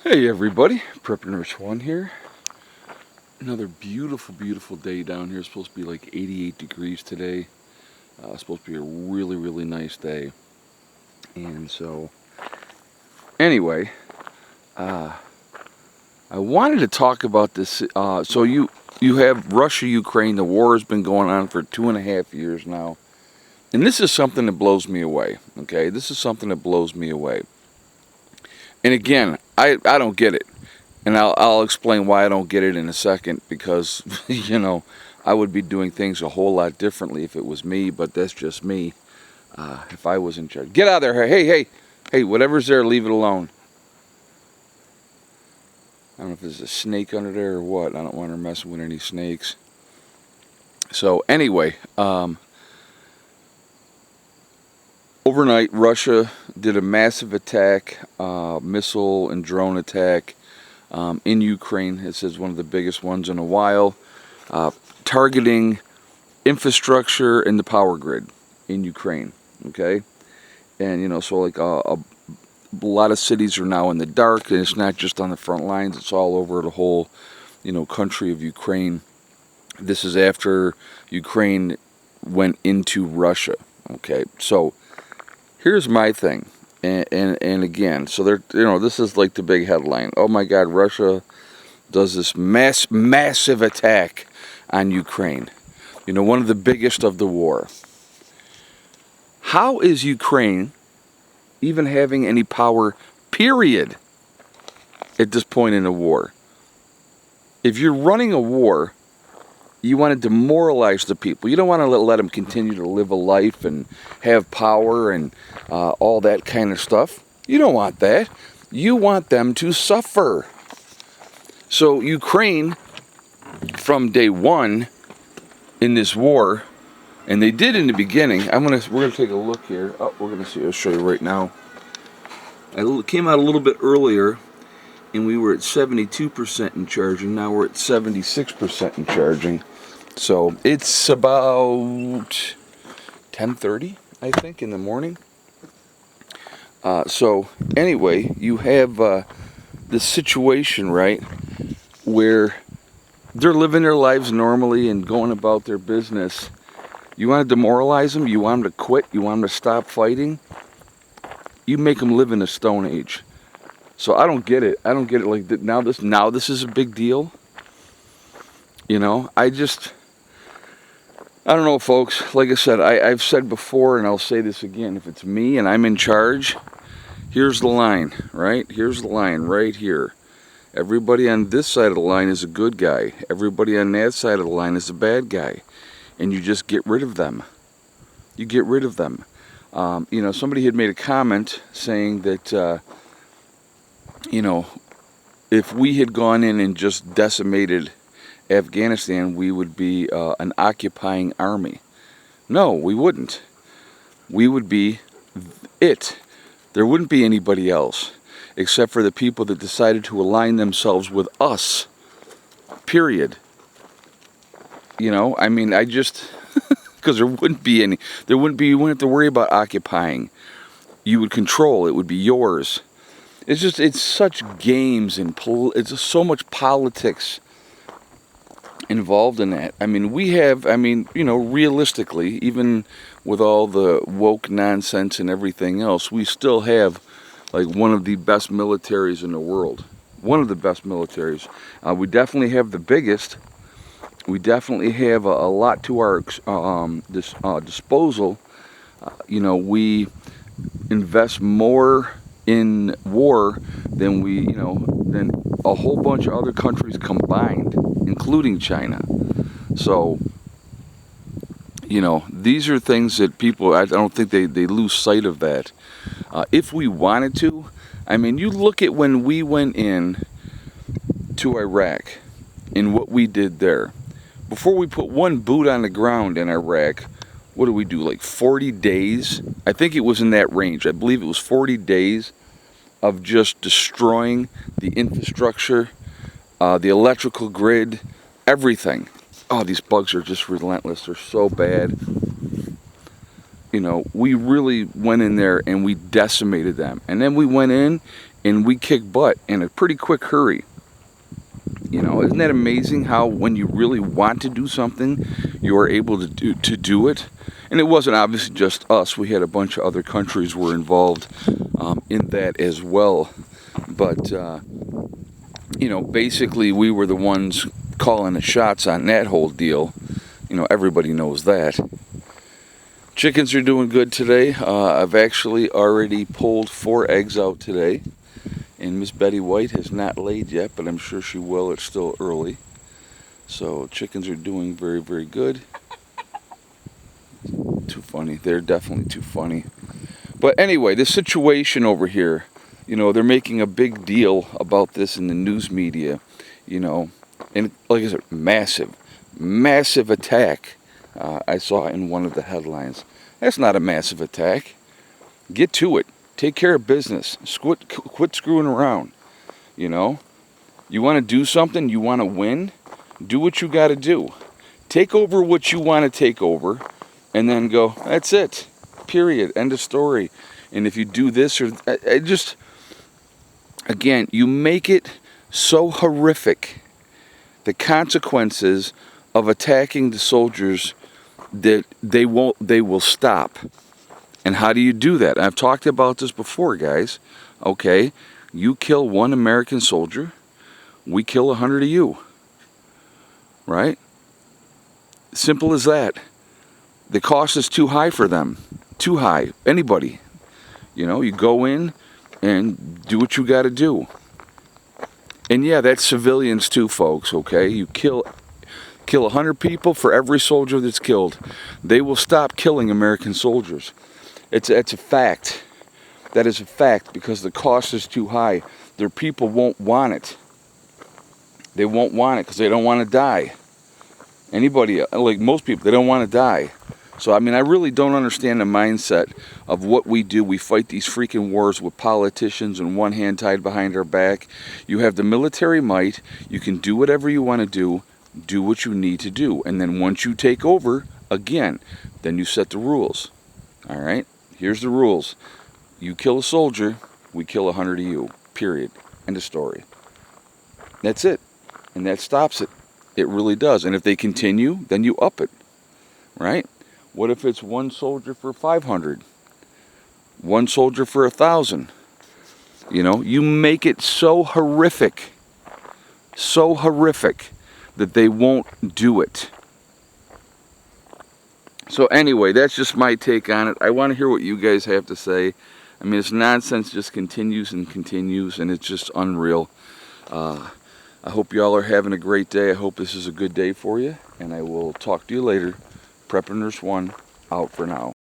Hey everybody, Prep Nurse 1 here. Another beautiful, beautiful day down here. It's supposed to be like 88 degrees today. It's supposed to be a really, really nice day. And so, anyway, I wanted to talk about this. So you have Russia-Ukraine. The war has been going on for 2.5 years now. And this is something that blows me away, okay? This is something that blows me away. And again, I don't get it. And I'll explain why I don't get it in a second, because, I would be doing things a whole lot differently if it was me, but that's just me. If I was in charge. Get out of there. Hey, whatever's there, leave it alone. I don't know if there's a snake under there or what. I don't want her messing with any snakes. So anyway, overnight, Russia did a massive attack, missile and drone attack in Ukraine. It says one of the biggest ones in a while, targeting infrastructure and the power grid in Ukraine. Okay, and so like a lot of cities are now in the dark, and it's not just on the front lines; it's all over the whole, country of Ukraine. This is after Ukraine went into Russia. Okay, so here's my thing, and again, so this is like the big headline. Oh my God, Russia does this massive attack on Ukraine. One of the biggest of the war. How is Ukraine even having any power, period, at this point in the war? If you're running a war, you want to demoralize the people. You don't want to let them continue to live a life and have power and all that kind of stuff. You don't want that. You want them to suffer. So Ukraine, from day one in this war, and they did in the beginning. We're gonna take a look here. Oh, we're gonna see. I'll show you right now. I came out a little bit earlier, and we were at 72% in charging. Now we're at 76% in charging. So it's about 10:30, I think, in the morning. So anyway, you have this situation, right, where they're living their lives normally and going about their business. You want to demoralize them? You want them to quit? You want them to stop fighting? You make them live in the Stone Age. So I don't get it. Like now this is a big deal. I don't know, folks. Like I said, I've said before, and I'll say this again. If it's me and I'm in charge, here's the line, right? Here's the line right here. Everybody on this side of the line is a good guy. Everybody on that side of the line is a bad guy. And you just get rid of them. You get rid of them. Somebody had made a comment saying that, if we had gone in and just decimated Afghanistan, we would be an occupying army. No, we wouldn't. We would be it. There wouldn't be anybody else, except for the people that decided to align themselves with us. Period. Because you wouldn't have to worry about occupying. You would control. It would be yours. It's such games and it's just so much politics involved in that. Realistically, even with all the woke nonsense and everything else, we still have like one of the best militaries in the world. One of the best militaries. We definitely have the biggest. We definitely have a lot to our disposal. We invest more in war than than a whole bunch of other countries combined, including China. So, these are things that people, I don't think they lose sight of that. If we wanted to, you look at when we went in to Iraq and what we did there. Before we put one boot on the ground in Iraq, what do we do, like 40 days? I think it was in that range. I believe it was 40 days of just destroying the infrastructure, the electrical grid, everything. Oh, these bugs are just relentless. They're so bad. We really went in there and we decimated them. And then we went in and we kick butt in a pretty quick hurry. You know, isn't that amazing how when you really want to do something, you are able to do it? And it wasn't obviously just us. We had a bunch of other countries were involved in that as well. But, you know, basically we were the ones calling the shots on that whole deal. You know, everybody knows that. Chickens are doing good today. I've actually already pulled 4 eggs out today. And Miss Betty White has not laid yet, but I'm sure she will. It's still early. So chickens are doing very, very good. Too funny. They're definitely too funny. But anyway, this situation over here, you know, they're making a big deal about this in the news media, you know. And like I said, massive attack. I saw in one of the headlines. That's not a massive attack. Get to it. Take care of business. Quit screwing around. You know, you want to do something, you want to win, do what you got to do. Take over what you want to take over, and then go, that's it. Period. End of story. And if you do this or again, you make it so horrific, the consequences of attacking the soldiers, that they will stop. And how do you do that? I've talked about this before, guys. Okay, you kill 1 American soldier, we kill 100 of you. Right? Simple as that. The cost is too high for them. Too high. Anybody. You know, you go in and do what you got to do. And yeah, that's civilians too, folks, okay? You kill 100 people for every soldier that's killed. They will stop killing American soldiers. It's a fact. That is a fact, because the cost is too high. Their people won't want it. They won't want it because they don't want to die. Anybody, like most people, they don't want to die. So, I mean, I really don't understand the mindset of what we do. We fight these freaking wars with politicians and one hand tied behind our back. You have the military might. You can do whatever you want to do. Do what you need to do. And then once you take over, again, then you set the rules. All right? Here's the rules. You kill a soldier, we kill 100 of you. Period. End of story. That's it. And that stops it. It really does. And if they continue, then you up it. Right? What if it's 1 soldier for 500? 1 soldier for 1,000? You know, you make it so horrific that they won't do it. So anyway, that's just my take on it. I want to hear what you guys have to say. I mean, this nonsense just continues and continues, and it's just unreal. I hope y'all are having a great day. I hope this is a good day for you, and I will talk to you later. Prepper Nurse 1, out for now.